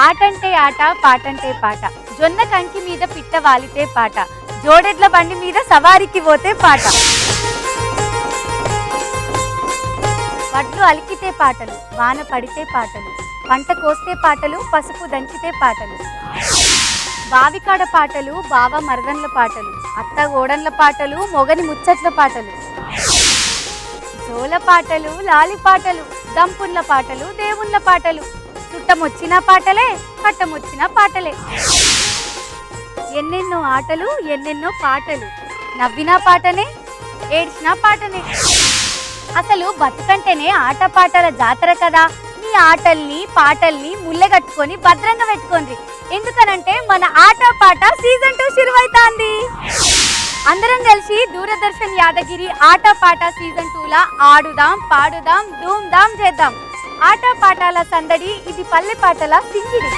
ఆటంటే ఆట పాటంటే పాట, జొన్న కంకి మీద పిట్ట వాలితే పాట, జోడెడ్ల బండి మీద సవారికి పోతే పాట, వడ్లు అలికితే పాటలు, వాన పడితే పాటలు, పంట కోస్తే పాటలు, పసుపు దంచితే పాటలు, బావికాడ పాటలు, బావ మరదన్ల పాటలు, అత్త గోడన్ల పాటలు, మొగని ముచ్చట్ల పాటలు, జోల పాటలు, లాలి పాటలు, దంపున్ల పాటలు, దేవుళ్ళ పాటలు, చుట్టమొచ్చిన పాటలే, కట్టమొచ్చిన పాటలే. ఎన్నెన్నో ఆటలు, ఎన్నెన్నో పాటలు, నవ్వినా పాటనే, ఏడ్చినా పాటనే. అసలు బతుకంటేనే ఆటపాటల జాతర కదా. మీ ఆటల్ని పాటల్ని ముల్లెగట్టుకొని భద్రంగా పెట్టుకోండి. ఎందుకనంటే మన ఆట పాట సీజన్ 2 శురువైతాంది. అందరం కలిసి దూరదర్శన్ యాదగిరి ఆట పాట సీజన్ 2లా ఆడుదాం, పాడుదాం, ధూమ్ ధామ్ చేద్దాం. ఆట పాటల సందడి, ఇది పల్లె పాటల సింగిడి.